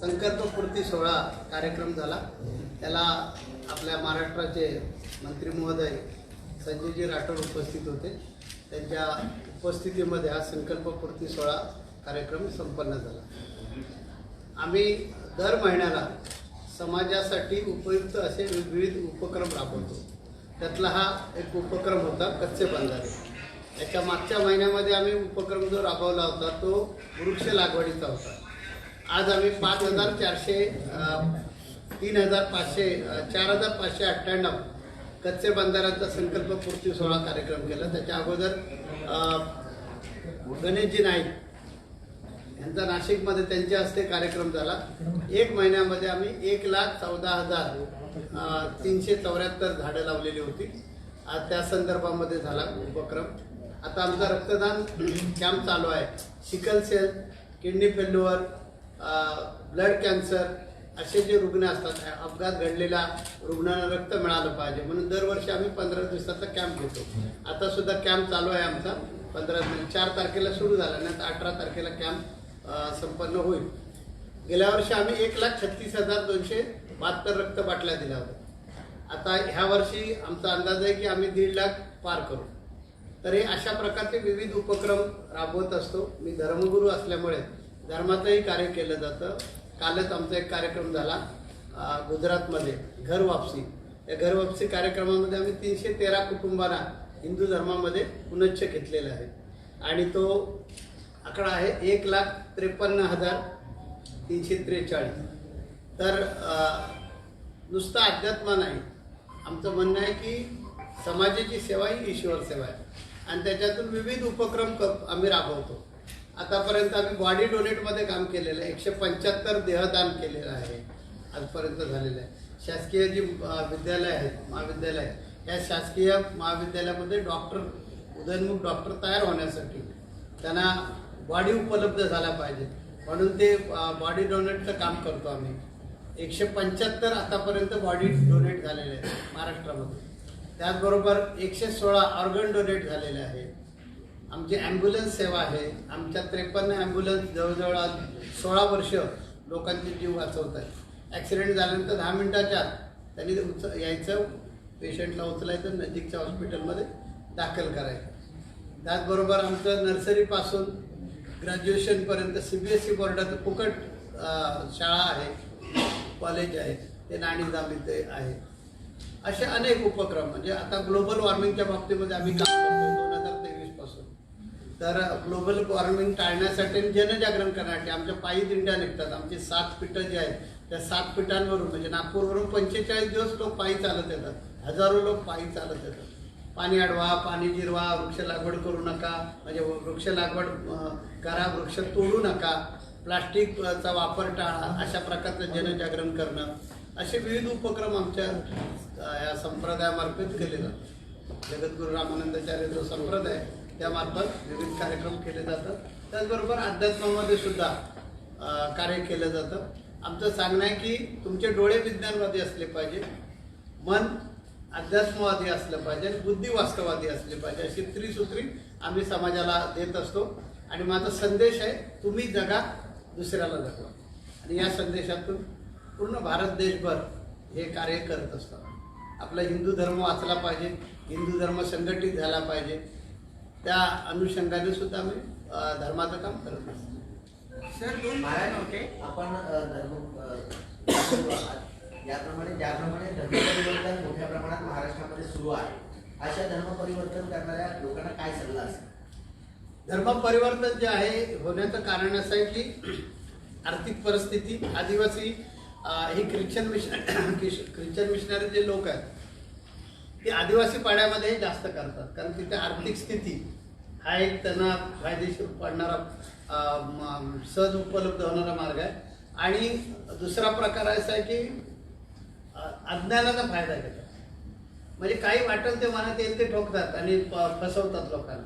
संकल्पपूर्ती सोहळा कार्यक्रम झाला। त्याला आपल्या महाराष्ट्राचे मंत्री महोदय संजयजी राठोड उपस्थित होते। त्यांच्या उपस्थितीमध्ये हा संकल्पपूर्ती सोहळा कार्यक्रम संपन्न झाला। आम्ही दर महिन्याला समाजासाठी उपयुक्त असे विविध उपक्रम राबवतो। त्यातला हा एक उपक्रम होता कच्चे बंधारे। याच्या मागच्या महिन्यामध्ये आम्ही उपक्रम जो राबवला होता तो वृक्ष लागवडीचा होता। आज आम्ही 4,598 कच्चे बंधाऱ्यांचा संकल्पपूर्ती सोहळा कार्यक्रम केला। त्याच्या अगोदर गणेशजी नाईक यांचा नाशिकमध्ये त्यांच्या हस्ते कार्यक्रम झाला। एक महिन्यामध्ये आम्ही 1,14,374 झाडं लावलेली होती। आज त्या संदर्भामध्ये झाला उपक्रम। आता आमचा रक्तदान कॅम्प चालू आहे। Sickle cell, kidney failure, blood cancer असे जे रुग्ण असतात, अपघात घडलेल्या रुग्णांना रक्त मिळालं पाहिजे म्हणून दरवर्षी आम्ही 15 दिवसाचा कॅम्प घेतो। आता सुद्धा कॅम्प चालू आहे आमचा। 4 तारखेला सुरू झाला, नंतर 18 तारखेला कॅम्प संपन्न होईल। गेल्या वर्षी आम्ही 1,36,272 रक्त बाटल्या दिल्या होत्या। आता ह्या वर्षी आमचा अंदाज आहे की आम्ही 1.5 लाख पार करू। तर हे अशा प्रकारचे विविध उपक्रम राबवत असतो। मी धर्मगुरू असल्यामुळे धर्माचंही कार्य केलं जातं। कालच आमचा एक कार्यक्रम झाला गुजरातमध्ये, घर वापसी। या घर वापसी कार्यक्रमामध्ये आम्ही 313 कुटुंबांना हिंदू धर्मामध्ये पुनश्च घेतलेला आहे आणि तो आकडा आहे 1,53,343। तर नुसतं अध्यात्म नाही, आमचं म्हणणं आहे की समाजाची सेवा ही ईश्वर सेवा आहे आणि त्याच्यातून विविध उपक्रम आम्ही राबवतो। आतापर्यंत आम्ही बॉडी डोनेटमध्ये काम केलेलं आहे। 175 देहदान केलेलं आहे आजपर्यंत झालेलं आहे। शासकीय जी विद्यालय आहेत, महाविद्यालय, या शासकीय महाविद्यालयामध्ये उदयनमुख डॉक्टर तयार होण्यासाठी त्यांना बॉडी उपलब्ध झाला पाहिजे म्हणून ते बॉडी डोनेटचं काम करतो आम्ही। 175 आतापर्यंत बॉडी डोनेट झालेले आहेत महाराष्ट्रामध्ये। त्याचबरोबर 116 ऑर्गन डोनेट झालेले आहे। आमची ॲम्ब्युलन्स सेवा आहे। आमच्या 53 ॲम्ब्युलन्स जवळजवळ 16 वर्ष लोकांचे जीव वाचवत आहेत। ॲक्सिडेंट झाल्यानंतर 10 मिनिटाच्या आत त्यांनी यायचं, पेशंटला उचलायचं, नजीकच्या हॉस्पिटलमध्ये दाखल करायचं। त्याचबरोबर आमचं नर्सरीपासून ग्रॅज्युएशनपर्यंत CBSE बोर्डाचं फुकट शाळा आहे, कॉलेज आहे, ते नाणीजामीते आहे। असे अनेक उपक्रम, म्हणजे आता ग्लोबल वॉर्मिंगच्या बाबतीमध्ये आम्ही काम करतोय 2023 पासून। तर ग्लोबल वॉर्मिंग टाळण्यासाठी जनजागरण करण्यासाठी आमच्या पायी दिंड्या निघतात। आमची 7 पीठं जी आहेत त्या 7 पीठांवरून, म्हणजे नागपूरवरून 45 दिवस लोक पायी चालत येतात। हजारो लोक पायी चालत येतात। पाणी अडवा, पाणी जिरवा, वृक्ष लागवड करू नका, म्हणजे वृक्ष लागवड करा, वृक्ष तोडू नका, प्लास्टिकचा वापर टाळा, अशा प्रकारचं जनजागरण करणं, असे विविध उपक्रम आमच्या या संप्रदायामार्फत केले जातात। जगद्गुरू रामानंदाचार्य जो संप्रदाय त्यामार्फत विविध कार्यक्रम केले जातात। त्याचबरोबर अध्यात्मामध्ये सुद्धा कार्य केलं जातं। आमचं सांगणं आहे की तुमचे डोळे विज्ञानवादी असले पाहिजे, मन अध्यात्मवादी असलं पाहिजे आणि बुद्धी वास्तववादी असली पाहिजे, अशी त्रिसूत्री आम्ही समाजाला देत असतो। आणि माझा संदेश आहे, तुम्ही जगा, दुसऱ्याला जगवा। आणि या संदेशातून पूर्ण भारत देशभर हे कार्य करत असतात। आपला हिंदू धर्म वाचला पाहिजे, हिंदू धर्म संघटित झाला पाहिजे, त्या अनुषंगाने सुद्धा आम्ही धर्माचं काम करत असतो। सर, आपण याप्रमाणे ज्याप्रमाणे धर्मपरिवर्तन मोठ्या प्रमाणात महाराष्ट्रामध्ये सुरू आहे, अशा धर्मपरिवर्तन करणाऱ्या लोकांना काय सल्ला असेल? धर्मपरिवर्तन जे आहे होण्याचं कारण असं आहे की आर्थिक परिस्थिती, आदिवासी ही ख्रिश्चन मिशनरी जे लोक आहेत ते आदिवासी पाड्यामध्ये जास्त करतात, कारण तिथे आर्थिक स्थिती हा एक त्यांना फायदेशीर पडणारा सहज उपलब्ध होणारा मार्ग आहे। आणि दुसरा प्रकार असा आहे की अज्ञानाचा फायदा घेतात, म्हणजे काही वाटेल ते मनात येईल ते ठोकतात आणि फसवतात लोकांना।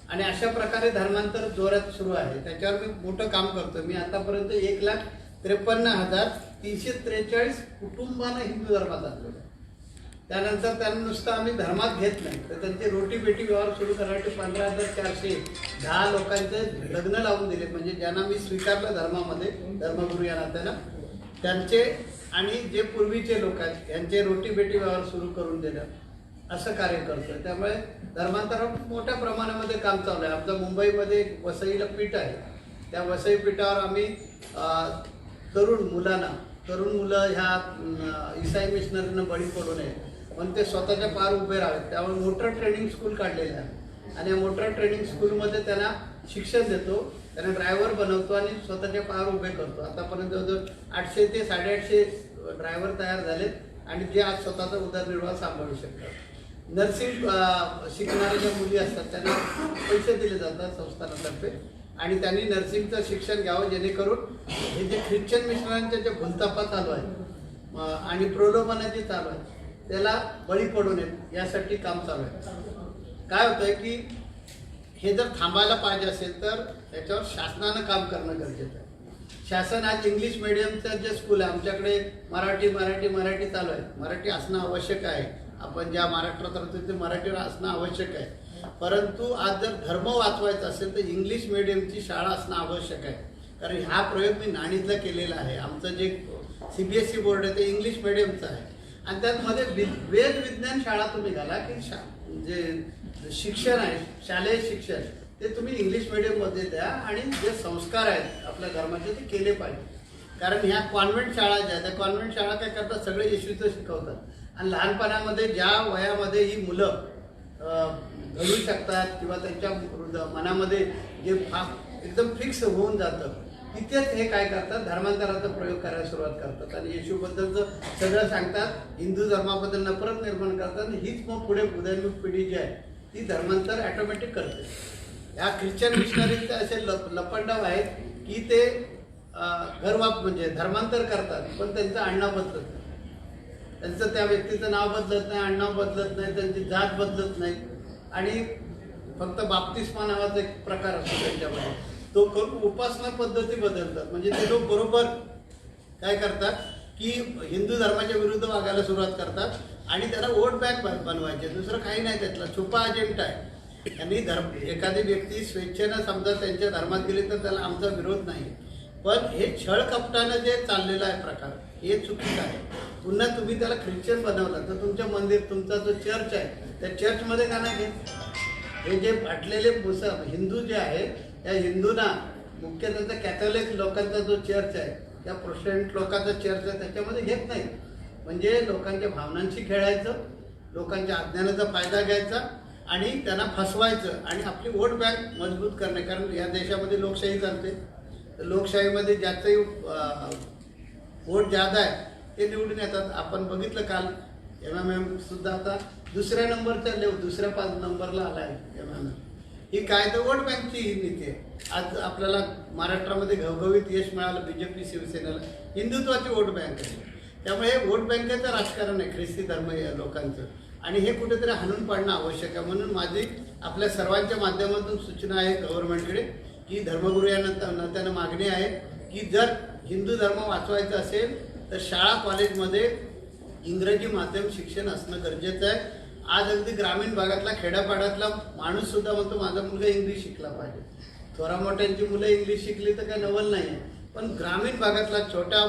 आणि अशा प्रकारे धर्मांतर जोरात सुरू आहे। त्याच्यावर मी मोठं काम करतो। मी आतापर्यंत 1,53,343 कुटुंबांना हिंदू धर्मात आणलेलं आहे। त्यानंतर त्यांना नुसतं आम्ही धर्मात घेत नाही, तर त्यांचे रोटी बेटी व्यवहार सुरू करण्यासाठी 15,410 लोकांचे लग्न लावून दिले. म्हणजे ज्यांना मी स्वीकारलं धर्मामध्ये, धर्मगुरू या नात्यानं, त्यांचे आणि जे पूर्वीचे लोक आहेत यांचे रोटी बेटी व्यवहार सुरू करून देणं असं कार्य करतोय. त्यामुळे धर्मांतर मोठ्या प्रमाणामध्ये काम चालू आहे. आमचं मुंबईमध्ये एक वसईला पीठ आहे, त्या वसई पीठावर आम्ही तरुण मुलं ह्या ईसाई मिशनरीनं बळी पडू नये पण ते स्वतःच्या पार उभे राहावेत. त्यामुळे मोटर ट्रेनिंग स्कूल काढलेलं आहे आणि या मोटर ट्रेनिंग स्कूलमध्ये त्यांना शिक्षण देतो, त्यांना ड्रायव्हर बनवतो आणि स्वतःच्या पार उभे करतो. आतापर्यंत जवळजवळ 800 ते 850 ड्रायव्हर तयार झालेत आणि जे आज स्वतःचा उदरनिर्वाह सांभाळू शकतात. नर्सिंग शिकणाऱ्या ज्या मुली असतात त्यांना पैसे दिले जातात संस्थानातर्फे आणि त्यांनी नर्सिंगचं शिक्षण घ्यावं, जेणेकरून हे जे ख्रिश्चन मिशनरांचे जे भूलथापा चालू आहे आणि प्रलोभनाची चालू आहे त्याला बळी पडू नयेत यासाठी काम चालू आहे. काय होतंय की हे जर थांबायला पाहिजे असेल तर त्याच्यावर शासनानं काम करणं गरजेचं आहे. शासन आज इंग्लिश मिडियमचं जे स्कूल आहे, आमच्याकडे मराठी चालू आहे. मराठी असणं आवश्यक आहे. आपण ज्या महाराष्ट्रात राहतो ते मराठी असणं आवश्यक आहे. परंतु आज जर धर्म वाचवायचा असेल तर इंग्लिश मिडियमची शाळा असणं आवश्यक आहे. कारण हा प्रयोग मी नाणीतला केलेला आहे. आमचं जे CBSE बोर्ड आहे ते इंग्लिश मिडियमचं आहे आणि त्यामध्ये वेद विज्ञान शाळा तुम्ही घाला की जे शिक्षण आहे, शालेय शिक्षण ते तुम्ही इंग्लिश मिडियममध्ये द्या आणि जे संस्कार आहेत आपल्या धर्माचे ते केले पाहिजे. कारण ह्या कॉन्व्हेंट शाळा ज्या त्या कॉन्व्हेंट शाळा काय करतात, सगळे येशूचं शिकवतात आणि लहानपणामध्ये ज्या वयामध्ये ही मुलं घडू शकतात किंवा त्यांच्या मनामध्ये जे एकदम फिक्स होऊन जातं तिथेच हे काय करतात, धर्मांतराचा प्रयोग करायला सुरुवात करतात आणि येशूबद्दलचं सगळं सांगतात, हिंदू धर्माबद्दल नफरत निर्माण करतात आणि हीच मग पुढे उदयनूक पिढी जी आहे ती धर्मांतर ॲटोमॅटिक करते. ह्या ख्रिश्चन मिशनरीचे असे लपंडाव आहेत की ते घरवाप म्हणजे धर्मांतर करतात पण त्यांचं आडनाव बदलत नाही, त्यांचं त्या व्यक्तीचं नाव बदलत नाही, आडनाव बदलत नाही, त्यांची जात बदलत नाही आणि फक्त बाप्तिस्मा नावाचा एक प्रकार असतो त्यांच्यामध्ये तो करून उपासना पद्धती बदलतात. म्हणजे ते लोक बरोबर काय करतात की हिंदू धर्माच्या विरुद्ध वागायला सुरुवात करतात आणि त्याला वोट बँक बनवायचे, दुसरं काही नाही. त्यातला छुपा अजेंडा आहे. त्यांनी एखादी व्यक्ती स्वेच्छेनं समजा त्यांच्या धर्मात गेली तर त्याला आमचा विरोध नाही, पण हे छळ कपटानं जे चाललेलं आहे प्रकार हे चुकीचं आहे. पुन्हा तुम्ही त्याला ख्रिश्चन बनवलं तर तुमच्या मंदिर, तुमचा जो चर्च आहे त्या चर्चमध्ये का नाही घेत? हे जे फाटलेले हिंदू जे आहे त्या हिंदूंना मुख्य त्यांचा कॅथोलिक लोकांचा जो चर्च आहे त्या प्रोटेस्टंट लोकांचा चर्च आहे त्याच्यामध्ये घेत नाही. म्हणजे लोकांच्या भावनांशी खेळायचं, लोकांच्या अज्ञानाचा फायदा घ्यायचा आणि त्यांना फसवायचं आणि आपली वोट बँक मजबूत करणे. कारण या देशामध्ये लोकशाही चालते, तर लोकशाहीमध्ये ज्याचंही वोट जादा आहे ते निवडून येतात. आपण बघितलं काल MMM सुद्धा आता दुसऱ्या नंबरला आला आहे MMM. ही काय तर वोट बँकची ही नीती आहे. आज आपल्याला महाराष्ट्रामध्ये घवघवीत यश मिळालं BJP शिवसेनेला, हिंदुत्वाची वोट बँक आहे. त्यामुळे हे वोट बँकेचं राजकारण आहे ख्रिस्ती धर्म लोकांचं आणि हे कुठेतरी हाणून पाडणं आवश्यक आहे. म्हणून माझी आपल्या सर्वांच्या माध्यमातून सूचना आहे गव्हर्नमेंटकडे की धर्मगुरू या नात्यानं मागणी आहे की जर हिंदू धर्म वाचवायचा असेल तर शाळा कॉलेजमध्ये इंग्रजी माध्यम शिक्षण असणं गरजेचं आहे. आज अगदी ग्रामीण भागातला खेड्यापाड्यातला माणूस सुद्धा म्हणतो माझा मुलगा इंग्लिश शिकला पाहिजे. थोरा मोठ्यांची मुलं इंग्लिश शिकली तर काही नवल नाही आहे, पण ग्रामीण भागातला छोट्या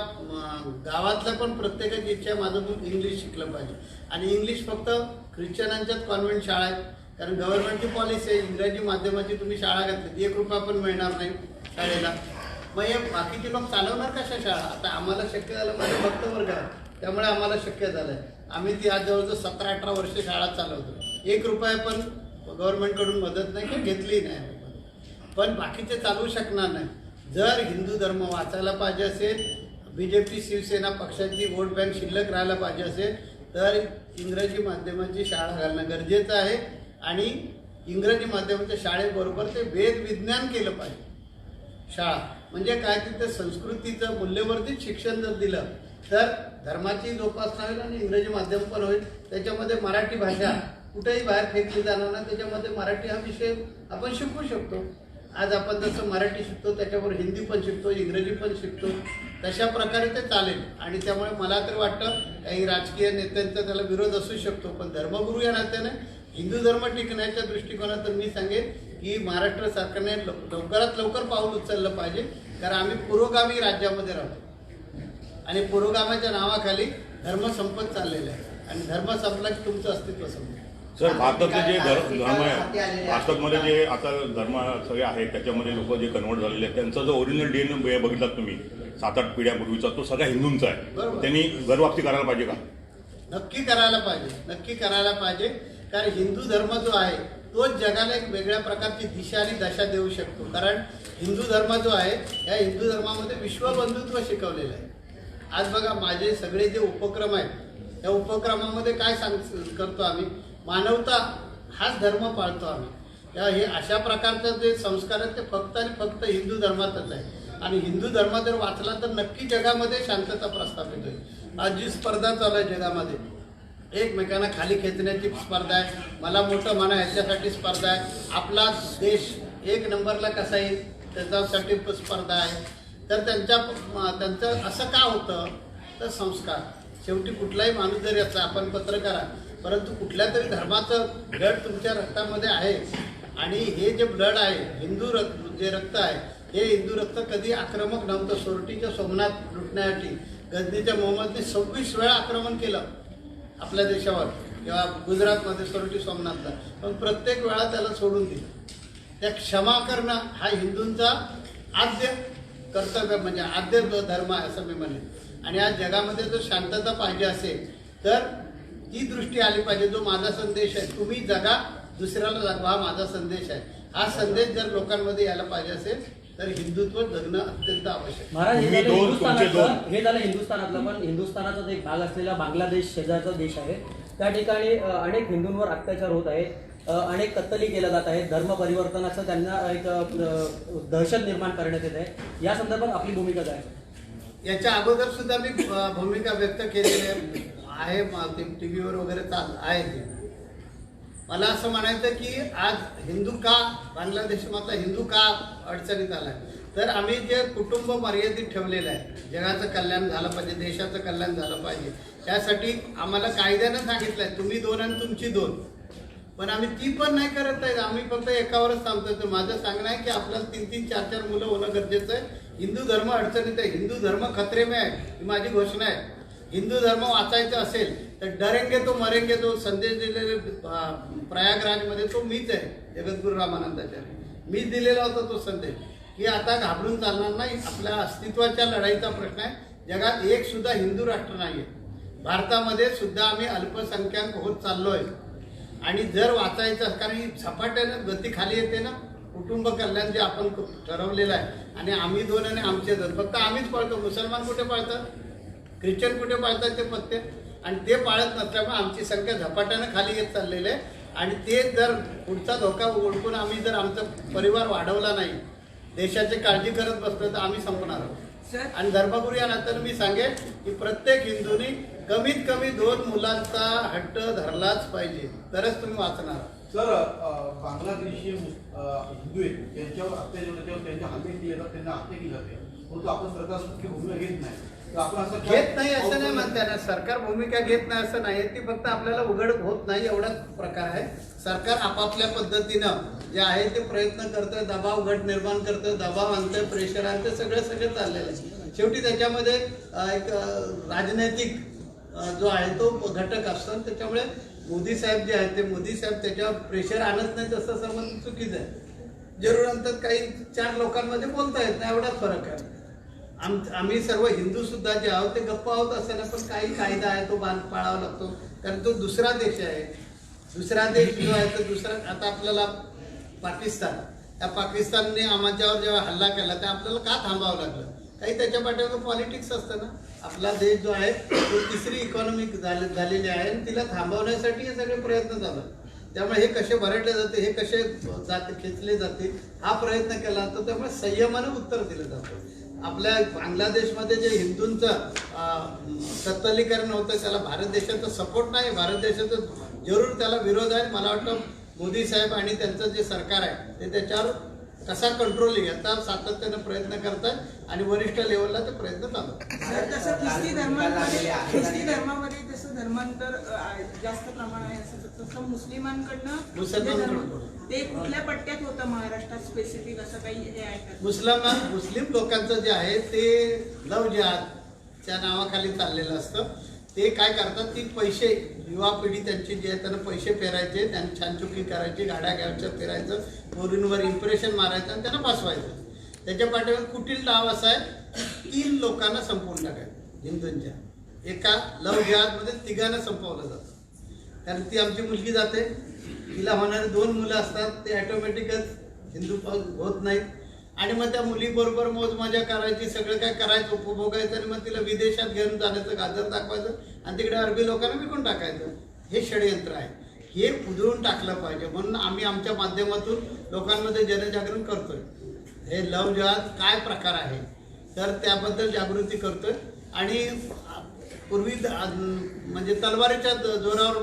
गावातला पण प्रत्येकाची इच्छा आहे माझं मुलं इंग्लिश शिकलं पाहिजे. आणि इंग्लिश फक्त ख्रिश्चनांच्याच कॉन्व्हेंट शाळा आहेत, कारण गव्हर्नमेंटची पॉलिसी आहे इंग्रजी माध्यमाची तुम्ही शाळा घातली 1 रुपया पण मिळणार नाही शाळेला. मग हे बाकीचे लोक चालवणार कशा शाळा? आता आम्हाला शक्य झालं, माझं भक्त वर्ग आहे त्यामुळे आम्हाला शक्य झालं आहे. आम्ही ती आज जवळजवळ 17-18 वर्ष शाळा चालवतो. 1 रुपया पण गव्हर्नमेंटकडून मदत नाही की घेतली नाही, पण बाकीचे चालवू शकणार नाही. जर हिंदू धर्म वाचायला पाहिजे असेल, BJP शिवसेना पक्षाची वोट बँक शिल्लक राहायला पाहिजे असेल तर इंग्रजी माध्यमाची शाळा घालणं गरजेचं आहे आणि इंग्रजी माध्यमाच्या शाळेबरोबर ते वेद विज्ञान केलं पाहिजे. शाळा म्हणजे काय, तिथं संस्कृतीचं मूल्यवर्धित शिक्षण जर दिलं तर धर्माची जोपासना होईल आणि इंग्रजी माध्यम पण होईल. त्याच्यामध्ये मराठी भाषा कुठेही बाहेर फेकली जाणार नाही, त्याच्यामध्ये मराठी हा विषय आपण शिकवू शकतो आज आपण जसं मराठी शिकतो त्याच्याबरोबर हिंदी पण शिकतो, इंग्रजी पण शिकतो, तशा प्रकारे ते चालेल. आणि त्यामुळे मला तर वाटतं काही राजकीय नेत्यांचा त्याला विरोध असू शकतो, पण धर्मगुरू या नात्याने हिंदू धर्म टिकण्याच्या दृष्टिकोनातून मी सांगेन की महाराष्ट्र सरकारने लवकरात लवकर पाऊल उचललं पाहिजे, कारण आम्ही पुरोगामी राज्यामध्ये राहतो आणि पुरोगामाच्या नावाखाली धर्म संपत चाललेला आहे आणि धर्म संपला की तुमचं अस्तित्व संपलं. सर, भारतातले जे धर्म आहे, भारतामध्ये जे आता धर्म सगळे आहेत त्याच्यामध्ये लोक जे कन्वर्ट झालेले आहेत त्यांचा जो ओरिजिनल DNA बघितलात तुम्ही 7-8 पिढ्यापूर्वीचा, तो सगळा हिंदूंचा आहे. बरोबर. त्यांनी घरवापसी करायला पाहिजे का? नक्की करायला पाहिजे, नक्की करायला पाहिजे. कारण हिंदू धर्म जो आहे तोच जगाला एक वेगळ्या प्रकारची दिशा आणि दशा देऊ शकतो. कारण हिंदू धर्म जो आहे या हिंदू धर्मामध्ये विश्वबंधुत्व शिकवलेलं आहे. आज बघा माझे सगळे जे उपक्रम आहेत त्या उपक्रमामध्ये काय करतो आम्ही, मानवता हाच धर्म पाळतो आम्ही. हे अशा प्रकारचं जे संस्कार आहेत ते फक्त आणि फक्त हिंदू धर्मातच आहे. आणि हिंदू धर्म जर वाचला तर नक्की जगामध्ये शांतता प्रस्थापित होईल. आज जी स्पर्धा चालू आहे जगामध्ये, एकमेकांना खाली खेचण्याची स्पर्धा आहे, मला मोठं म्हणा याच्यासाठी स्पर्धा आहे, आपला देश एक नंबरला कसा येईल त्याच्यासाठी स्पर्धा आहे. तर त्यांचं असं का होतं तर संस्कार. शेवटी कुठलाही माणूस जरी असला, आपण पत्रकार आहे, परंतु कुठल्या तरी धर्माचं ब्लड तुमच्या रक्तामध्ये आहे. आणि हे जे ब्लड आहे हिंदू जे रक्त आहे हे हिंदू रक्त कधी आक्रमक नव्हतं. सोरटीच्या सोमनाथ लुटण्यासाठी गजनीच्या मोहम्मदने 26 वेळा आक्रमण केलं आपल्या देशावर किंवा गुजरातमध्ये सोरटी सोमनाथला, पण प्रत्येक वेळा त्याला सोडून दिलं. त्या क्षमा करणं हा हिंदूंचा आद्य कर्तव्य म्हणजे आद्य धर्म आहे असं मी म्हणेन. आणि आज जगामध्ये जर शांतता पाहिजे असेल तर ती दृष्टी आली पाहिजे. जो माझा संदेश आहे, तुम्ही जगा दुसऱ्याला जगवा, हा माझा संदेश आहे. हा संदेश जर लोकांमध्ये यायला पाहिजे असेल तर हिंदुत्व जगणं अत्यंत आवश्यक. महाराज, तुम्ही दोन. हे झालं हिंदुस्थानातलं, पण हिंदुस्थानाचाच एक भाग असलेला बांगलादेश शेजारचा देश आहे. त्या ठिकाणी अनेक हिंदूंवर अत्याचार होत आहेत, अनेक कत्तली केल्या जात आहेत, धर्म परिवर्तनाचं त्यांना एक दहशत निर्माण करण्यात येत आहे. या संदर्भात आपली भूमिका काय? याच्या अगोदर सुद्धा मी भूमिका व्यक्त केलेली आहे, टीव्हीवर वगैरे आहे. ते मला असं म्हणायचं की आज हिंदू का बांगलादेशमधला हिंदू का अडचणीत आला आहे, तर आम्ही जे कुटुंब मर्यादित ठेवलेलं आहे, जगाचं कल्याण झालं पाहिजे, देशाचं कल्याण झालं पाहिजे, त्यासाठी आम्हाला कायद्यानं सांगितलं आहे तुम्ही 2 आणि तुमची 2, पण आम्ही ती पण नाही करत आहे. आम्ही फक्त एकावरच थांबतोय. तर माझं सांगणं आहे की आपल्याला 3-3, 4-4 मुलं होणं गरजेचं आहे. हिंदू धर्म अडचणीत आहे, हिंदू धर्म खतरे में आहे, ही माझी घोषणा आहे. हिंदू धर्म वाचायचा असेल तर डरेंगे तो मरेंगे तो संदेश दिलेले प्रयागराजमध्ये तो मीच आहे, जगद्गुरू रामानंदाचार्य. मीच दिलेला होता तो संदेश की आता घाबरून चालणार नाही. आपल्या अस्तित्वाच्या लढाईचा प्रश्न आहे. जगात एक सुद्धा हिंदू राष्ट्र नाही आहे. भारतामध्ये सुद्धा आम्ही अल्पसंख्याक होत चाललो आहे. आणि जर वाचायचं, कारण ही झपाट्यानं गती खाली येते ना, कुटुंब कल्याण जे आपण ठरवलेलं आहे आणि आम्ही 2 आणि आमचे 2, फक्त आम्हीच पाळतो. मुसलमान कुठे पाळतात, ख्रिश्चन कुठे पाळतात ते पत्ते, आणि ते पाळत नसल्यामुळे आमची संख्या झपाट्यानं खाली येत चाललेली आहे. आणि ते जर पुढचा धोका ओळखून आम्ही जर आमचा परिवार वाढवला नाही, देशाची काळजी करत बसलो तर आम्ही संपणार आहोत. आणि धर्मगुरू या नात्यानं मी सांगेन की प्रत्येक हिंदूंनी कमीत कमी 2 मुलांचा हट्ट धरलाच पाहिजे, तरच तुम्ही वाचणार. सर, बांगलादेशी हिंदू आहेत त्यांच्यावर अत्याचार होते, त्यांच्या हल्ले केले जातात, त्यांना हत्या केली जाते, परंतु आपण सरकार मुख्य भूमिका घेत नाही. तर आपण असं घेत नाही असं नाही म्हणता येणार. सरकार भूमिका घेत नाही असं नाही, ती फक्त आपल्याला उघड होत नाही एवढाच प्रकार आहे. सरकार आपापल्या पद्धतीनं जे आहे ते प्रयत्न करतं, दबाव गट निर्माण करतं, दबाव आणतं, प्रेशर आणतं, सगळं चाललेलं आहे. शेवटी त्याच्यामध्ये एक राजनैतिक जो आहे तो घटक असतो. त्याच्यामुळे मोदी साहेब जे आहेत ते मोदी साहेब त्याच्यावर प्रेशर आणत नाहीत असं समज चुकीचं आहे. जरूर आणतात, काही 4 लोकांमध्ये बोलता येत नाही, एवढाच फरक आहे. आम्ही सर्व हिंदू सुद्धा जे आहोत ते गप्प आहोत असं नाही, पण काही कायदा आहे तो पाळावा लागतो, कारण तो दुसरा देश आहे. दुसरा देश जो आहे तो दुसरा, आता आपल्याला पाकिस्तान, त्या पाकिस्तानने आमच्यावर जेव्हा हल्ला केला तर आपल्याला का थांबावं लागलं, काही त्याच्या पाठीमागे पॉलिटिक्स असतं ना. आपला देश जो आहे तो 3री इकॉनॉमी झालेली आहे आणि तिला थांबवण्यासाठी हे सगळे प्रयत्न चालू आहेत. त्यामुळे हे कसे भरडले जाते, हे कसे खेचले जाते, हा प्रयत्न केला जातो. त्यामुळे संयमानं उत्तर दिलं जातं. आपल्या बांगलादेशमध्ये जे हिंदूंचं कत्तलीकरण होतं त्याला भारत देशाचा सपोर्ट नाही, भारत देशाचा जरूर त्याला विरोध आहे. मला वाटतं मोदी साहेब आणि त्यांचं जे सरकार आहे ते त्याच्यावर कसा कंट्रोल याचा सातत्यानं प्रयत्न करतात आणि वरिष्ठ लेवलला ते प्रयत्न चालू आहेत. सर, तसं ख्रिस्ती धर्मामध्ये जसं धर्मांतर जास्त प्रमाण आहे तसं मुस्लिमांकडनं ते कुठल्या पट्ट्यात होतं महाराष्ट्रात स्पेसिफिक असं काही हे आहे का? मुस्लिम लोकांचं जे आहे ते लव जिहादच्या नावाखाली चाललेलं असतं. ते काय करतात की पैसे युवा पिढी त्यांची जी आहे त्यांना पैसे फेरायचे, त्यांनी छानचुकी करायची, गाड्या घ्यायच्या, फिरायचं, पोरींवर इम्प्रेशन मारायचं आणि त्यांना फसवायचं. त्याच्या पाठीवर कुटील डाव असा आहे, 3 लोकांना संपवून टाकायचं हिंदूंच्या. एका लव जिहादमध्ये 3घांना संपवलं जातं. कारण ती आमची मुलगी जाते, तिला होणारे 2 मुलं असतात, ते ॲटोमॅटिकच हिंदू होत नाहीत. आणि मग त्या मुलीबरोबर मौज मजा करायची, सगळं काय करायचं, उपभोगायचं आणि मग तिला विदेशात घेऊन जाण्याचं गाजर दाखवायचं आणि तिकडे अरबी लोकांना विकून टाकायचं. हे षडयंत्र आहे. हे उधळून टाकलं पाहिजे. म्हणून आम्ही आमच्या माध्यमातून लोकांमध्ये जनजागरण करतोय. हे लव जिहाद काय प्रकार आहे तर त्याबद्दल जागृती करतोय. आणि पूर्वी म्हणजे तलवारीच्या जोरावर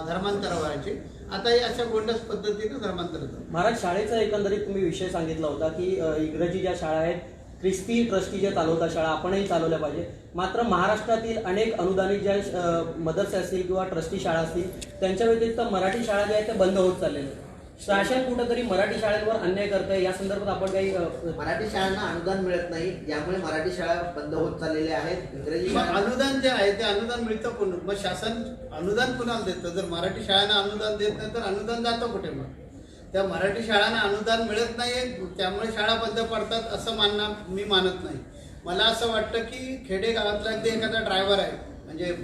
धर्मांतर व्हायचे, आता हे अशा गोंडस पद्धतीनं धर्मांतर होतं. महाराज, शाळेचा एकंदरीत तुम्ही विषय सांगितला होता की इंग्रजी ज्या शाळा आहेत, ख्रिस्ती ट्रस्टी ज्या चालवतात शाळा, आपणही चालवल्या पाहिजे. मात्र महाराष्ट्रातील अनेक अनुदानित ज्या मदरसे असतील किंवा ट्रस्टी शाळा असतील, त्यांच्या व्यतिरिक्त मराठी शाळा ज्या आहेत त्या बंद होत चाललेल्या आहेत. शासन कुठेतरी मराठी शाळांवर अन्याय करतंय, या संदर्भात आपण काही मराठी शाळांना अनुदान मिळत नाही, यामुळे मराठी शाळा बंद होत चाललेल्या आहेत. इंग्रजी अनुदान जे आहे ते अनुदान मिळतं कोण? मग शासन अनुदान कुणाला देतं? जर मराठी शाळांना अनुदान देत नाही तर अनुदान जातं कुठे? मग त्या मराठी शाळांना अनुदान मिळत नाही त्यामुळे शाळा बंद पडतात असं मी मानत नाही. मला असं वाटतं की खेडेगावातला अगदी एखादा ड्रायव्हर आहे, म्हणजे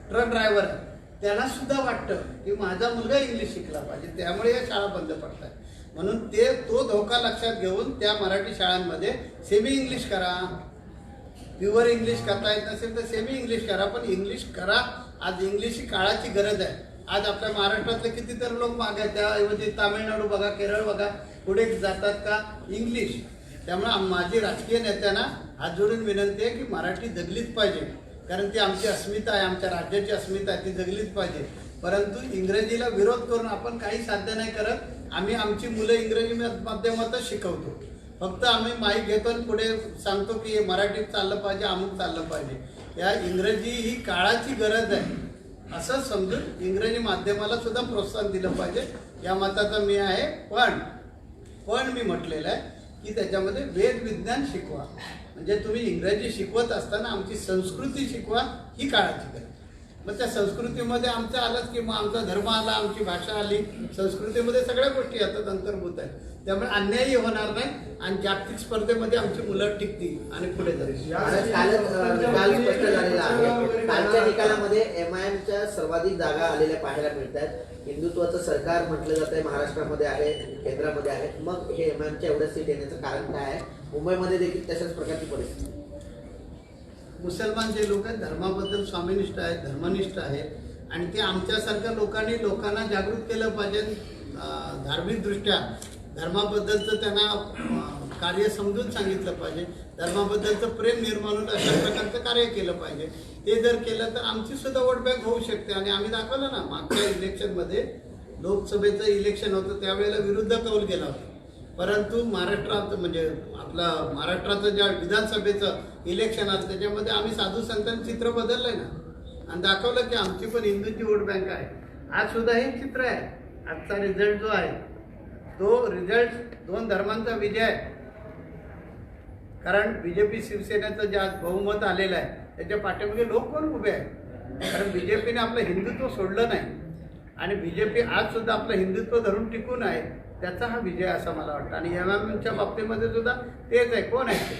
ट्रक ड्रायव्हर आहे, त्याला सुद्धा वाटतं की माझा मुलगा इंग्लिश शिकला पाहिजे, त्यामुळे या शाळा बंद पडतात. म्हणून तो धोका लक्षात घेऊन त्या मराठी शाळांमध्ये सेमी इंग्लिश करा. प्युअर इंग्लिश करता येत नसेल तर सेमी इंग्लिश करा, पण इंग्लिश करा. आज इंग्लिश ही काळाची गरज आहे. आज आपल्या महाराष्ट्रातले कितीतरी लोक मागे आहेत, त्याऐवजी तामिळनाडू बघा, केरळ बघा, पुढे जातात का इंग्लिश. त्यामुळे माझी राजकीय नेत्यांना हात जोडून विनंती आहे की मराठी जगलीच पाहिजे, कारण ती आमची अस्मिता आहे, आमच्या राज्याची अस्मिता आहे, ती जगलीच पाहिजे. परंतु इंग्रजीला विरोध करून आपण काही साध्य नाही करत. आम्ही आमची मुलं इंग्रजी माध्यमातच शिकवतो. फक्त आम्ही माईक घेतो आणि पुढे सांगतो की हे मराठीत चाललं पाहिजे, अमुक चाललं पाहिजे. या इंग्रजी ही काळाची गरज आहे असं समजून इंग्रजी माध्यमाला सुद्धा प्रोत्साहन दिलं पाहिजे, या मताचा मी आहे. पण मी म्हटलेलं आहे की त्याच्यामध्ये वेद विज्ञान शिकवा. म्हणजे तुम्ही इंग्रजी शिकवत असताना आमची संस्कृती शिकवा, ही काळाची गरज. मग त्या संस्कृतीमध्ये आमचं आलंच की मग आमचा धर्म आला, आमची भाषा आली, संस्कृतीमध्ये सगळ्या गोष्टी याच्यात अंतर्भूत आहेत. त्यामुळे अन्यायही होणार नाही आणि जागतिक स्पर्धेमध्ये आमची मुलं टिकतील आणि पुढे जातील. काल स्पष्ट झालेला आहे. कालच्या निकालामध्ये MIMच्या सर्वाधिक जागा आलेल्या पाहायला मिळतात. हिंदुत्वाचं सरकार म्हटलं जात आहे, महाराष्ट्रामध्ये आहे, केंद्रामध्ये आहे. मग हे MIMच्या एवढ्या सीट येण्याचं कारण काय आहे? मुंबईमध्ये देखील तशाच प्रकारची परिस्थिती. मुसलमान जे लोक आहेत धर्माबद्दल स्वामीनिष्ठ आहेत, धर्मनिष्ठ आहेत आणि ते आमच्यासारख्या लोकांना जागृत केलं पाहिजे. धार्मिकदृष्ट्या धर्माबद्दलचं त्यांना कार्य समजून सांगितलं पाहिजे. धर्माबद्दलचं प्रेम निर्माण होतं अशा प्रकारचं कार्य केलं पाहिजे. ते जर केलं तर आमची सुद्धा वोट बँक होऊ शकते. आणि आम्ही दाखवलं ना, मागच्या इलेक्शनमध्ये लोकसभेचं इलेक्शन होतं त्यावेळेला विरुद्ध कौल केला होता. परंतु महाराष्ट्रात म्हणजे महाराष्ट्राचं ज्या विधानसभेचं इलेक्शन आलं त्याच्यामध्ये आम्ही साधू संतांचं चित्र बदललंय ना आणि दाखवलं की आमची पण हिंदूंची वोट बँक आहे. आज सुद्धा हे चित्र आहे. आजचा रिझल्ट जो आहे तो रिझल्ट 2 धर्मांचा विजय आहे. कारण BJP शिवसेनेचं जे आज बहुमत आलेलं आहे त्याच्या पाठीमागे लोक पण उभे आहेत. कारण BJPने आपलं हिंदुत्व सोडलं नाही आणि BJP आज सुद्धा आपलं हिंदुत्व धरून टिकून आहे. त्याचा हा विजय असं मला वाटतं. आणि MIMच्या बाबतीमध्ये सुद्धा तेच आहे. कोण आहे?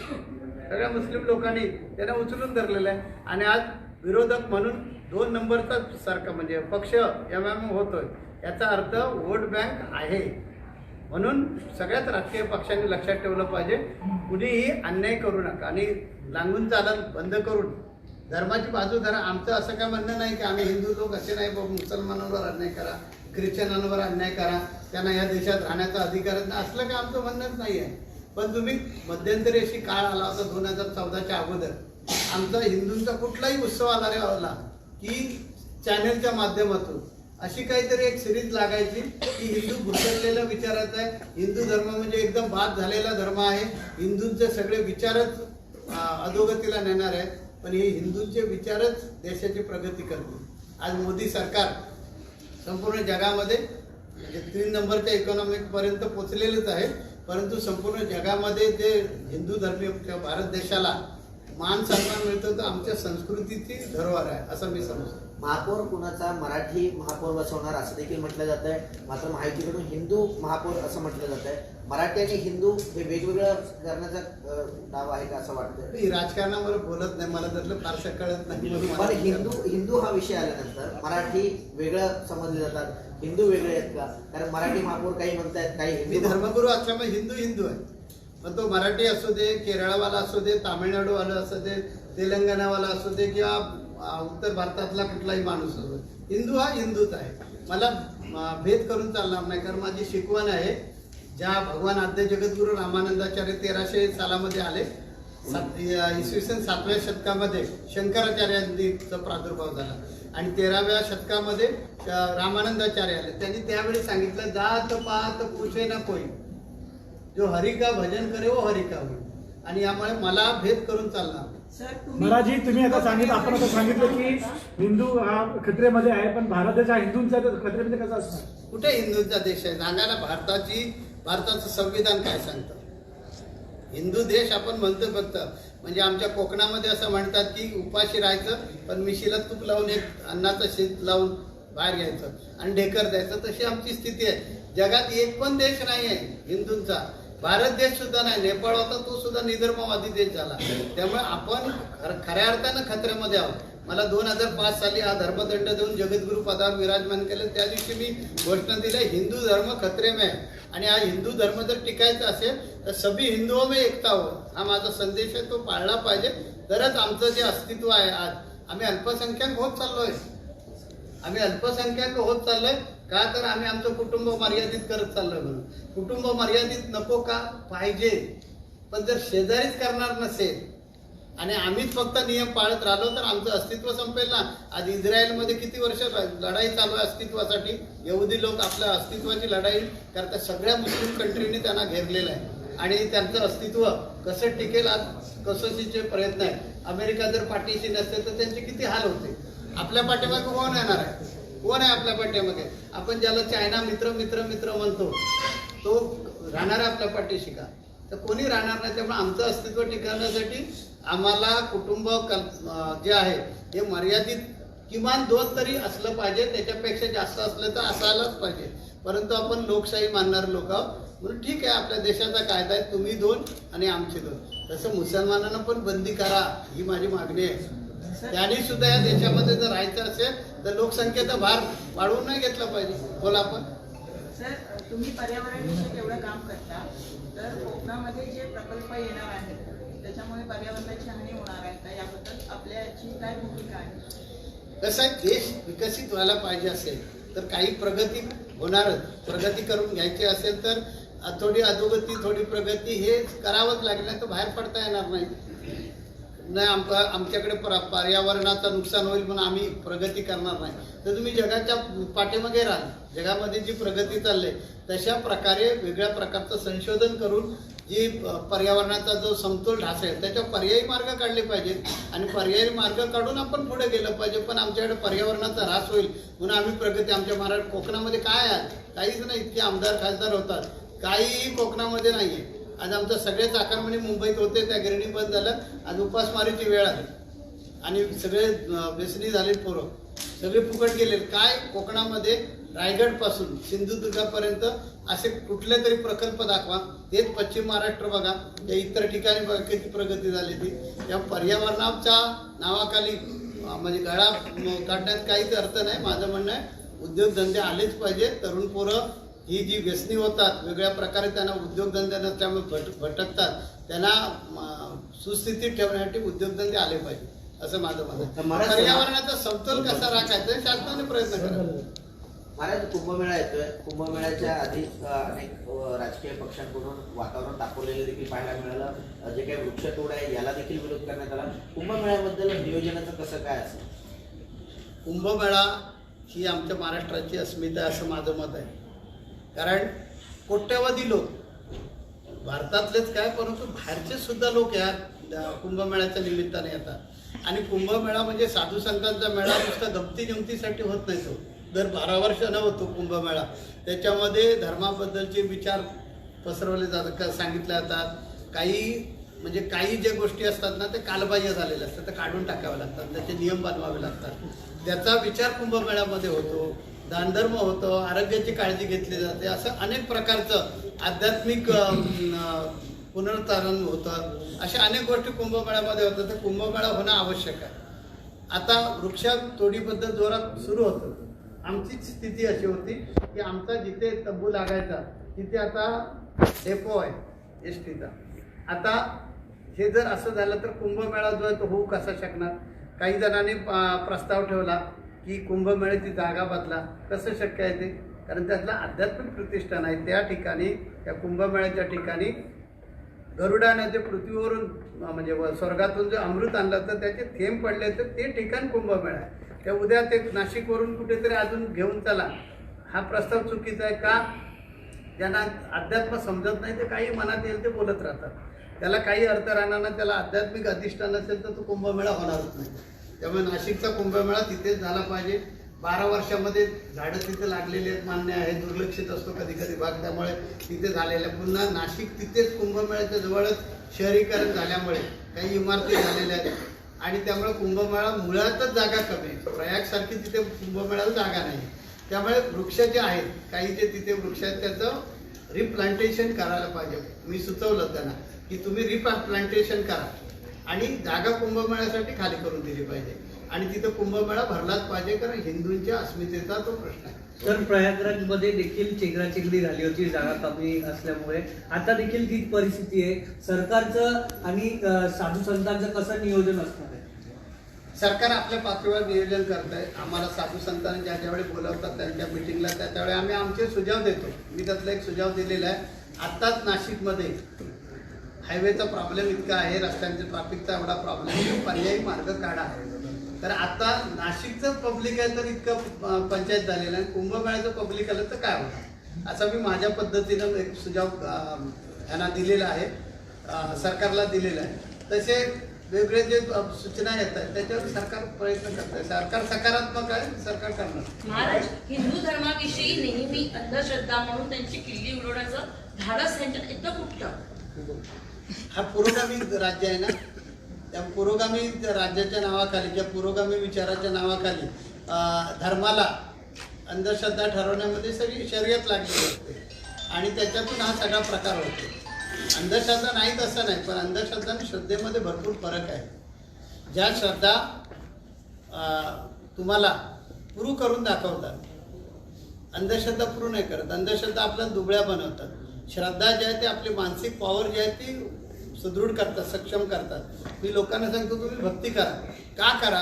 सगळ्या मुस्लिम लोकांनी त्यांना उचलून धरलेलं आहे. आणि आज विरोधक म्हणून 2 नंबरचा सारखा म्हणजे पक्ष MIM होतोय, याचा अर्थ वोट बँक आहे. म्हणून सगळ्याच राजकीय पक्षांनी लक्षात ठेवलं पाहिजे, कुणीही अन्याय करू नका आणि लागून चालत बंद करून धर्माची बाजू धरा. आमचं असं काय म्हणणं नाही की आम्ही हिंदू लोक असे नाही, मुसलमानांवर अन्याय करा, ख्रिश्चनांवर अन्याय करा, त्यांना या देशात राहण्याचा अधिकारच नाही, असलं काय आमचं म्हणणंच नाही आहे. पण तुम्ही मध्यंतरी अशी काळ आला होता 2014च्या अगोदर, आमचा हिंदूंचा कुठलाही उत्सव आला रे आला की चॅनेलच्या माध्यमातून अशी काहीतरी एक सिरीज लागायची की हिंदू भुरकटलेला विचाराचा आहे, हिंदू धर्म म्हणजे एकदम बाद झालेला धर्म आहे, हिंदूंचे सगळे विचारच अधोगतीला नेणार आहे, पण हे हिंदूंचे विचारच देशाची प्रगती करतील. आज मोदी सरकार संपूर्ण जगामध्ये म्हणजे 3 नंबरच्या इकॉनॉमिकपर्यंत पोचलेलंच आहे, परंतु संपूर्ण जगामध्ये जे हिंदू धर्मीय किंवा भारत देशाला मान सन्मान मिळतो तर आमच्या संस्कृतीची धरोहर आहे असं मी समजतो. महापौर कुणाचा मराठी महापौर बसवणार असं देखील म्हटलं जात आहे, मात्र महायुतीकडून हिंदू महापौर असं म्हटलं जात आहे. मराठी आणि हिंदू हे वेगवेगळं करण्याचा दावा आहे का असं वाटतं? मी राजकारणावर बोलत नाही, मला त्यातलं फारसं कळत नाही. म्हणून पण मला- हिंदू हा विषय आल्यानंतर मराठी वेगळं समजले जातात, हिंदू वेगळे आहेत का? कारण मराठी महापौर काही म्हणतायत, काही मी हिंदू धर्मगुरू असल्यामुळे हिंदू आहे, पण तो मराठी असू दे, केरळवाला असू दे, तामिळनाडूवाला असू दे, तेलंगणावाला असू दे किंवा उत्तर भारतातला कुठलाही माणूस असू दे, हिंदू हा हिंदूच आहे. मला भेद करून चालणार नाही, कारण माझी शिकवण आहे ज्या भगवान आद्य जगद्गुरू रामानंदाचार्य 1300 सालामध्ये आले, इसवी सन 7व्या शतकामध्ये शंकराचार्यांचा प्रादुर्भाव झाला आणि 13व्या शतकामध्ये रामानंदाचार्य आले. त्यांनी त्यावेळी सांगितलं, जात पात पूछे ना कोई, जो हरि का भजन करे वो हरि का होई. आणि यामुळे मला भेद करून चालणार. सर महाराजी तुम्ही आता सांगितलं, आपण आता सांगितलं की हिंदू हा खत्रेमध्ये आहे, पण भारत देश हा हिंदूंचा आहे, तर खत्रेमध्ये कसा असणार? कुठे हिंदूंचा देश आहे? सांगायला भारताचं संविधान काय सांगतं? हिंदू देश आपण म्हणतो फक्त, म्हणजे आमच्या कोकणामध्ये असं म्हणतात की उपाशी राहायचं पण मिशीला तूप लावून एक अन्नाचं शीत लावून बाहेर घ्यायचं आणि ढेकर द्यायचं. तशी आमची स्थिती आहे. जगात एक पण देश नाही आहे हिंदूंचा. भारत देश सुद्धा नाही, नेपाळ होता तो सुद्धा निधर्मवादी देश झाला. त्यामुळे आपण खऱ्या अर्थानं खतऱ्यामध्ये आहोत. मला 2005 साली हा धर्मदंड देऊन जगद्गुरु पदावर विराजमान केलं. त्या दिवशी मी घोषणा दिली, हिंदू धर्म खतरे में आहे आणि हा हिंदू धर्म जर टिकायचा असेल तर सभी हिंदुओं में एकता हो, हा माझा संदेश आहे, तो पाळला पाहिजे. तरच आमचं जे अस्तित्व आहे, आज आम्ही अल्पसंख्याक होत चाललोय, आम्ही अल्पसंख्याक होत चाललोय का? तर आम्ही आमचं कुटुंब मर्यादित करत चाललोय. म्हणून कुटुंब मर्यादित नको का? पाहिजे, पण जर शेजारीच करणार नसेल आणि आम्हीच फक्त नियम पाळत राहिलो तर आमचं अस्तित्व संपेल ना. आज इस्रायलमध्ये किती वर्ष लढाई चालू आहे अस्तित्वासाठी. यहुदी लोक आपल्या अस्तित्वाची लढाई करतात. सगळ्या मुस्लिम कंट्रीने त्यांना घेरलेलं आहे आणि त्यांचं अस्तित्व कसं टिकेल आज कसोशीचे प्रयत्न आहेत. अमेरिका जर पाठीशी नसते तर त्यांचे किती हाल होते. आपल्या पाठीमागे कोण येणार आहे? कोण आहे आपल्या पाठीमागे? आपण ज्याला चायना मित्र मित्र मित्र म्हणतो तो राहणार आहे आपल्या पाठीशी का? तर कोणी राहणार नाही. त्यामुळे आमचं अस्तित्व टिकवण्यासाठी आम्हाला कुटुंब जे आहे हे मर्यादित किमान 2 तरी असलं पाहिजे. त्याच्यापेक्षा जास्त असलं तर असायलाच पाहिजे. परंतु आपण लोकशाही मानणारे लोक आहोत म्हणून ठीक आहे, आपल्या देशाचा कायदा आहे, तुम्ही 2 आणि आमचे 2. तसं मुसलमानांना पण बंदी करा, ही माझी मागणी आहे. त्यांनी सुद्धा या देशामध्ये जर राहायचं असेल तर लोकसंख्येचा भार वाढवून नाही घेतला पाहिजे. बोला आपण. सर, तुम्ही पर्यावरण विषयक एवढं काम करता, तर कोकणामध्ये जे प्रकल्प येणार आहेत त्याच्यामुळे पर्यावरणाची हानी होणार आहे का? याबद्दल आपल्याची काय भूमिका आहे? कसं आहे, देश विकसित व्हायला पाहिजे असेल तर काही प्रगती होणारच. प्रगती करून घ्यायची असेल तर थोडी अधोगती थोडी प्रगती हे करावंच लागेल, नाही तर बाहेर पडता येणार नाही. आमच्याकडे पर्यावरणाचं नुकसान होईल म्हणून आम्ही प्रगती करणार नाही. तर तुम्ही जगाच्या पाठीमागे राहाल. जगामध्ये जी प्रगती चालली तशा प्रकारे वेगळ्या प्रकारचं संशोधन करून जी पर्यावरणाचा जो समतोल ढासेल त्याच्यावर पर्यायी मार्ग काढले पाहिजेत आणि पर्यायी मार्ग काढून आपण पुढे गेलं पाहिजे. पण आमच्याकडे पर्यावरणाचा ऱ्हास होईल म्हणून आम्ही प्रगती आमच्या कोकणामध्ये काय आहे? काहीच नाही. इतके आमदार खासदार होतात, काहीही कोकणामध्ये नाही आहे. आज आमचं सगळे चाकरमानी मुंबईत होते, त्या गिरणी बंद झालं. आज उपासमारीची वेळ आली आणि सगळे व्यसनी झाले, पोरं सगळे फुकट गेले. काय कोकणामध्ये रायगडपासून सिंधुदुर्गापर्यंत असे कुठले तरी प्रकल्प दाखवा. तेच पश्चिम महाराष्ट्र बघा, या इतर ठिकाणी बघा किती प्रगती झाली ती. या पर्यावरणाच्या नावाखाली म्हणजे गळा काढण्यात काहीच अर्थ नाही. माझं म्हणणं आहे उद्योगधंदे आलेच पाहिजे. तरुण पोरं ही जी व्यसनी होतात, वेगळ्या प्रकारे त्यांना उद्योगधंदे नसल्यामुळे भटकतात, त्यांना सुस्थितीत ठेवण्यासाठी उद्योगधंदे आले पाहिजे असं माझं म्हणणं आहे. पर्यावरणाचा समतोल कसा राखायचा शासनाने प्रयत्न करावा. महाराज, कुंभमेळा येतोय. कुंभमेळ्याच्या आधी अनेक राजकीय पक्षांकडून वातावरण दाखवलेलं देखील पाहायला मिळालं. जे काही वृक्षतोड आहे याला देखील विरोध करण्यात आला. कुंभमेळ्याबद्दल नियोजनाचं कसं काय असेल? कुंभमेळा ही आमच्या महाराष्ट्राची अस्मिता आहे असं माझं मत आहे. कारण कोट्यवधी लोक भारतातलेच काय परंतु बाहेरचे सुद्धा लोक या कुंभमेळ्याच्या निमित्ताने येतात. आणि कुंभमेळा म्हणजे साधू संतांचा मेळा नुसता गमती जमतीसाठी होत नाही. तो दर 12 वर्षानं होतो कुंभमेळा. त्याच्यामध्ये धर्माबद्दलचे विचार पसरवले जातात, सांगितले जातात. काही ज्या गोष्टी असतात ना ते कालबाह्य झालेले असतात, ते काढून टाकावे लागतात, त्याचे नियम बनवावे लागतात. त्याचा विचार कुंभमेळ्यामध्ये होतो. दानधर्म होतो, आरोग्याची काळजी घेतली जाते. असं अनेक प्रकारचं आध्यात्मिक पुनरुत्थान होतं. अशा अनेक गोष्टी कुंभमेळ्यामध्ये होतात. तर कुंभमेळा होणं आवश्यक आहे. आता वृक्षतोडीबद्दल जोरात सुरू होतं. आमची स्थिती अशी होती की आमचा जिथे तंबू लागायचा तिथे आता डेपो आहे एसटीचा. आता हे जर असं झालं तर कुंभमेळा जो आहे तो होऊ कसा शकणार. काही जणांनी प्रस्ताव ठेवला की कुंभमेळ्याची जागा बदला. कसं शक्य आहे ते, कारण त्यातलं आध्यात्मिक प्रतिष्ठान आहे. त्या ठिकाणी त्या कुंभमेळ्याच्या ठिकाणी गरुडाने जे पृथ्वीवरून म्हणजे स्वर्गातून जे अमृत आणलं तर त्याचे थेंब पडले तर ते ठिकाण कुंभमेळा आहे. त्या उद्या ते नाशिकवरून कुठेतरी अजून घेऊन चला, हा प्रस्ताव चुकीचा आहे. का? ज्यांना अध्यात्म समजत नाही ते काही मनात येईल ते बोलत राहतात. त्याला काही अर्थ राहणार नाही. त्याला आध्यात्मिक अधिष्ठान असेल तर तो कुंभमेळा होणारच नाही. त्यामुळे नाशिकचा कुंभमेळा तिथेच झाला पाहिजे. 12 वर्षामध्ये झाडं तिथे लागलेली आहेत, मान्य आहे. दुर्लक्षित असतो कधी कधी भाग, त्यामुळे तिथे झालेल्या. पुन्हा नाशिक तिथेच कुंभमेळ्याच्या जवळच शहरीकरण झाल्यामुळे काही इमारती झालेल्या आहेत आणि त्यामुळे कुंभमेळा मुळातच जागा कमी आहे. प्रयागसारखी तिथे कुंभमेळ्याला जागा नाही. त्यामुळे वृक्ष जे आहेत काही जे तिथे वृक्ष आहेत त्याचं रिप्लांटेशन करायला पाहिजे. मी सुचवलं त्यांना की तुम्ही रिप्लांटेशन करा आणि जागा कुंभमेळ्यासाठी खाली करून दिली पाहिजे आणि तिथं कुंभमेळा भरलाच पाहिजे, कारण हिंदूंच्या अस्मितेचा तो प्रश्न आहे. तर प्रयागराजमध्ये देखील चेंगराचेंगरी झाली होती जागा कमी असल्यामुळे. आता देखील तीच परिस्थिती आहे. सरकारचं आणि साधू संतांचं कसं नियोजन असणार आहे? सरकार आपल्या पातळीवर नियोजन करत आहे. आम्हाला साधू संतांनी ज्या ज्यावेळी बोलवतात त्यांच्या मिटिंगला त्यावेळी आम्ही आमचे सुझाव देतो. मी त्यातला एक सुझाव दिलेला आहे. आत्ताच नाशिकमध्ये हायवेचा प्रॉब्लेम इतका आहे, रस्त्यांच्या ट्रॅफिकचा एवढा प्रॉब्लेम आहे, पर्यायी मार्ग काढा. तर आता नाशिकचं पब्लिक आहे तर इतकं पंचायत झालेलं आहे. कुंभमेळ्याचं पब्लिक आलं तर काय होणार, असा मी माझ्या पद्धतीनं एक सुझाव यांना दिलेला आहे, सरकारला दिलेला आहे. तसे वेगळे जे सूचना येत आहेत त्याच्यावर सरकार प्रयत्न करत आहे. सरकार सकारात्मक आहे, सरकार करणार. महाराज, हिंदू धर्माविषयी नेहमी अंधश्रद्धा म्हणून त्यांची किल्ली उडवण्याचं धाडस त्यांच्यात एकदम उठतं. हा पुरोगामी राज्य आहे ना, त्या पुरोगामी राज्याच्या नावाखाली किंवा पुरोगामी विचाराच्या नावाखाली धर्माला अंधश्रद्धा ठरवण्यामध्ये सगळी शर्यत लागलेली असते आणि त्याच्यातून हा सगळा प्रकार होतो. अंधश्रद्धा नाहीत असं नाही, पण अंधश्रद्धा आणि श्रद्धेमध्ये भरपूर फरक आहे. ज्या श्रद्धा तुम्हाला प्रूव्ह करून दाखवतात, अंधश्रद्धा प्रूव्ह नाही करत. अंधश्रद्धा आपल्याला दुबळ्या बनवतात. श्रद्धा जी आहे ती आपली मानसिक पॉवर जी आहे ती सुदृढ करतात, सक्षम करतात. मी लोकांना सांगतो तुम्ही भक्ती करा. का करा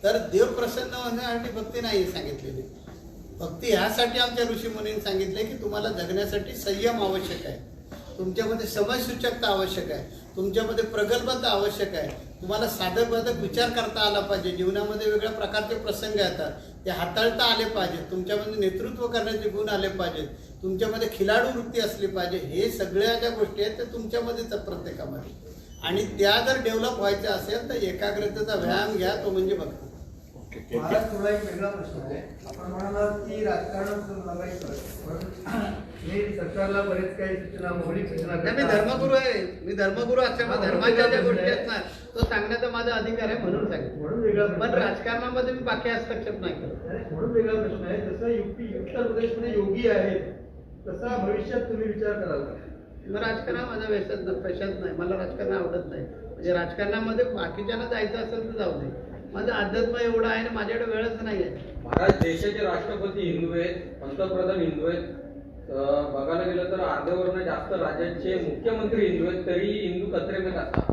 तर देव प्रसन्न होण्यासाठी भक्ती नाही सांगितलेली. भक्ती ह्यासाठी आमच्या ऋषीमुनींनी सांगितले की तुम्हाला जगण्यासाठी संयम आवश्यक आहे, तुमच्यामध्ये समयसूचकता आवश्यक आहे, तुमच्यामध्ये प्रगल्भता आवश्यक आहे, तुम्हाला साधक बाधक विचार करता आला पाहिजे. जीवनामध्ये वेगळ्या प्रकारचे प्रसंग येतात, ते हाताळता आले पाहिजेत. तुमच्यामध्ये नेतृत्व करण्याचे गुण आले पाहिजेत, तुमच्यामध्ये खिलाडू वृत्ती असली पाहिजे. हे सगळ्या ज्या गोष्टी आहेत त्या तुमच्यामध्येच प्रत्येकामध्ये. आणि त्या जर डेव्हलप व्हायच्या असेल तर एकाग्रतेचा व्यायाम घ्या, तो म्हणजे भक्ती. मला थोडा एक वेगळा प्रश्न आहे. आपण म्हणालात की राजकारण लागायचं, मी सरकारला बरेच काही सूचना मौलिक सूचना. मी धर्मगुरू आहे. मी धर्मगुरू असल्यामुळे धर्माच्या ज्या गोष्टी आहेत ना तो सांगण्याचा माझा अधिकार आहे म्हणून सांगितलं. म्हणून वेगळा पण राजकारणामध्ये मी बाकी हस्तक्षेप नाही करत. म्हणून वेगळा प्रश्न आहे. जसं उत्तर प्रदेशमध्ये योगी आहेत तसा भविष्यात तुम्ही विचार कराल का? मग राजकारण माझा पेशाच नाही. मला राजकारण आवडत नाही. म्हणजे राजकारणामध्ये बाकीच्यांना जायचं असेल तर जाऊ दे. माझं अध्यात्म एवढं आहे ना, माझ्याकडे वेळच नाही आहे. महाराज, देशाचे राष्ट्रपती हिंदू आहेत, पंतप्रधान हिंदू आहेत, बघायला गेलं तर अर्ध्यावरनं जास्त राज्याचे मुख्यमंत्री हिंदू आहेत, तरी हिंदू कचरेमध्ये असतात.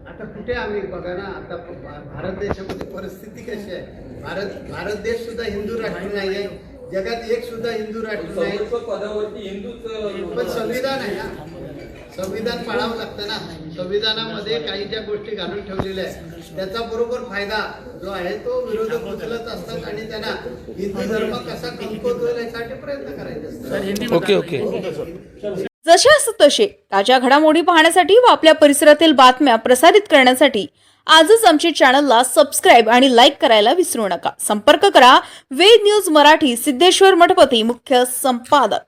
आता कुठे आम्ही बघा ना, आता भारत देशामध्ये परिस्थिती कशी आहे. भारत देश सुद्धा हिंदू राष्ट्र नाही आहे. जगात एक सुद्धा हिंदू राष्ट्र नाही. पदावरती हिंदूच पण संविधान आहे ना, संविधान पाळावं लागतं ना. संविधानामध्ये काही ज्या गोष्टी घालून ठेवलेल्या आहेत त्याचा बरोबर फायदा जो आहे तो विरोधक उचलत असतात आणि त्यांना हिंदू धर्म कसा कमकुवत होईल यासाठी प्रयत्न करायचे असतात. ओके. जशास तसे ताज्या घडामोडी पाहण्यासाठी व आपल्या परिसरातील बातम्या प्रसारित करण्यासाठी आजच आमच्या चॅनलला सबस्क्राईब आणि लाईक करायला विसरू नका. संपर्क करा वेद न्यूज मराठी, सिद्धेश्वर मठपती, मुख्य संपादक.